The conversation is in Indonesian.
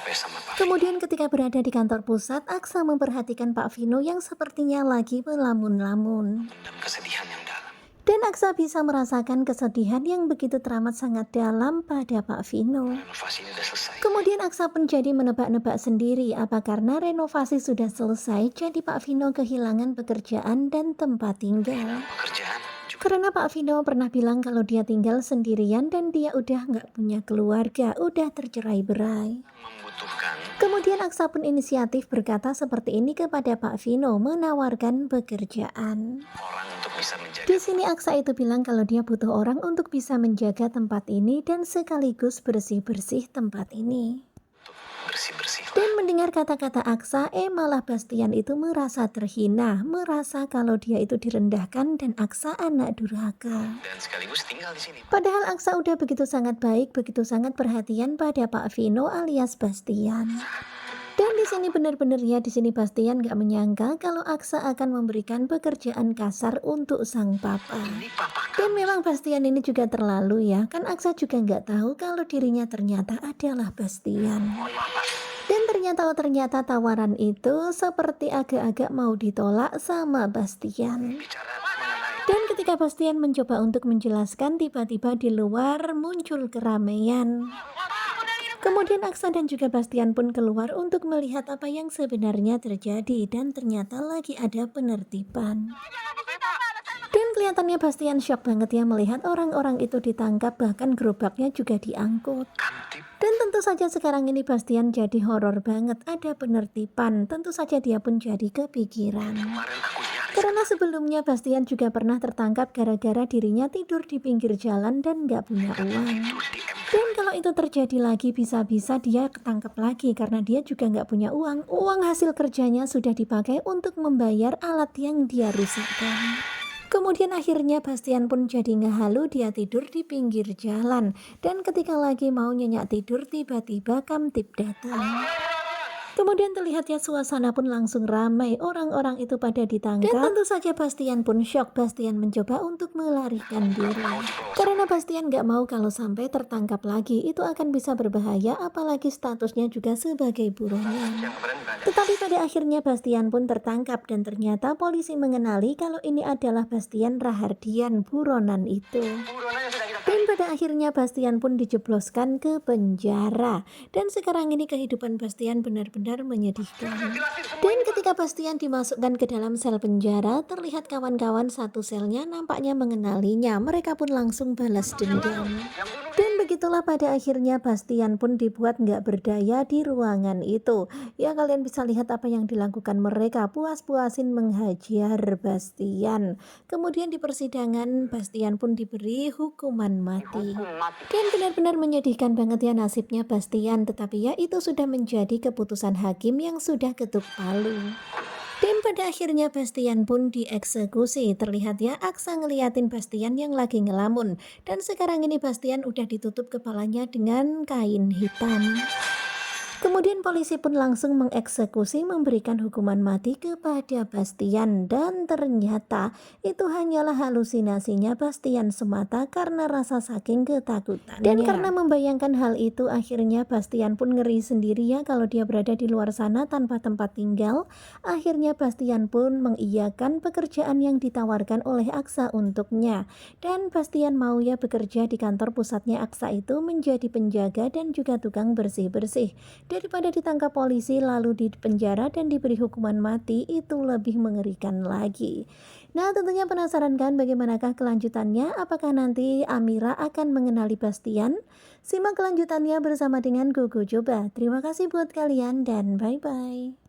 apa ya sama Pak Vino. Kemudian ketika berada di kantor pusat, Aksa memperhatikan Pak Vino yang sepertinya lagi melamun-lamun. Mendam kesedihan yang dalam. Dan Aksa bisa merasakan kesedihan yang begitu teramat sangat dalam pada Pak Vino. Renovasi ini udah selesai. Kemudian Aksa pun jadi menebak-nebak sendiri apa karena renovasi sudah selesai jadi Pak Vino kehilangan pekerjaan dan tempat tinggal. Pekerjaan juga Karena Pak Vino pernah bilang kalau dia tinggal sendirian dan dia udah nggak punya keluarga, udah tercerai-berai. membutuhkan Kemudian Aksa pun inisiatif berkata seperti ini kepada Pak Vino menawarkan pekerjaan. orang untuk bisa menjaga Di sini Aksa itu bilang kalau dia butuh orang untuk bisa menjaga tempat ini dan sekaligus bersih-bersih tempat ini. untuk bersih-bersih lah. Dan mendengar kata-kata Aksa, malah Bastian itu merasa terhina, merasa kalau dia itu direndahkan dan Aksa anak durhaka. Dan sekaligus tinggal di sini Pak. Padahal Aksa udah begitu sangat baik, begitu sangat perhatian pada Pak Vino alias Bastian. Dan di sini benar-benar ya, di sini Bastian gak menyangka kalau Aksa akan memberikan pekerjaan kasar untuk sang papa. Ini papa Dan kamu. memang Bastian ini juga terlalu ya, kan Aksa juga nggak tahu kalau dirinya ternyata adalah Bastian. Mohon maaf Pak. Dan ternyata tawaran itu seperti agak-agak mau ditolak sama Bastian. Bicara mengenai Dan ketika Bastian mencoba untuk menjelaskan, tiba-tiba di luar muncul keramaian. Kemudian Aksa dan juga Bastian pun keluar untuk melihat apa yang sebenarnya terjadi dan ternyata lagi ada penertiban. Dan kelihatannya Bastian shock banget ya melihat orang-orang itu ditangkap, bahkan gerobaknya juga diangkut. Kamtip. Dan tentu saja sekarang ini Bastian jadi horor banget, ada penertiban. Tentu saja dia pun jadi kepikiran. Kemarin aku nyaris Karena sebelumnya Bastian juga pernah tertangkap gara-gara dirinya tidur di pinggir jalan dan gak punya uang. tidur di ember. Dan kalau itu terjadi lagi bisa-bisa dia ketangkap lagi karena dia juga nggak punya uang. Uang hasil kerjanya sudah dipakai untuk membayar alat yang dia rusakkan. Kemudian akhirnya Bastian pun jadi ngehalu, dia tidur di pinggir jalan. Dan ketika lagi mau nyenyak tidur tiba-tiba Kamtip datang. Kemudian terlihat ya suasana pun langsung ramai, orang-orang itu pada ditangkap. Dan tentu saja Bastian pun shock, Bastian mencoba untuk melarikan diri. Karena Bastian gak mau kalau sampai tertangkap lagi, itu akan bisa berbahaya apalagi statusnya juga sebagai buronan. Yang kemarin nggak ada. Tetapi pada akhirnya Bastian pun tertangkap dan ternyata polisi mengenali kalau ini adalah Bastian Rahardian, buronan itu. Buronanya sudah kita Dan pada akhirnya Bastian pun dijebloskan ke penjara. Dan sekarang ini kehidupan Bastian benar-benar menyedihkan. Dan ketika Bastian dimasukkan ke dalam sel penjara, terlihat kawan-kawan satu selnya nampaknya mengenalinya. Mereka pun langsung balas dendam. Dan begitulah pada akhirnya Bastian pun dibuat nggak berdaya di ruangan itu. Ya kalian bisa lihat apa yang dilakukan mereka, puas-puasin menghajar Bastian. Kemudian di persidangan Bastian pun diberi hukuman mati. mati. Dan benar-benar menyedihkan banget ya nasibnya Bastian, tetapi ya itu sudah menjadi keputusan hakim yang sudah ketuk palu. Dan pada akhirnya Bastian pun dieksekusi. Terlihat ya Aksa ngeliatin Bastian yang lagi ngelamun. Dan sekarang ini Bastian udah ditutup kepalanya dengan kain hitam. Kemudian polisi pun langsung mengeksekusi, memberikan hukuman mati kepada Bastian. Dan ternyata itu hanyalah halusinasinya Bastian semata karena rasa saking ketakutannya. Dan karena membayangkan hal itu akhirnya Bastian pun ngeri sendiri ya kalau dia berada di luar sana tanpa tempat tinggal. Akhirnya Bastian pun mengiyakan pekerjaan yang ditawarkan oleh Aksa untuknya. Dan Bastian mau ya bekerja di kantor pusatnya Aksa itu menjadi penjaga dan juga tukang bersih-bersih. Daripada ditangkap polisi lalu dipenjara dan diberi hukuman mati, itu lebih mengerikan lagi. Nah tentunya penasaran kan bagaimanakah kelanjutannya? Apakah nanti Amira akan mengenali Bastian? Simak kelanjutannya bersama dengan Gogo Joba. Terima kasih buat kalian dan bye-bye.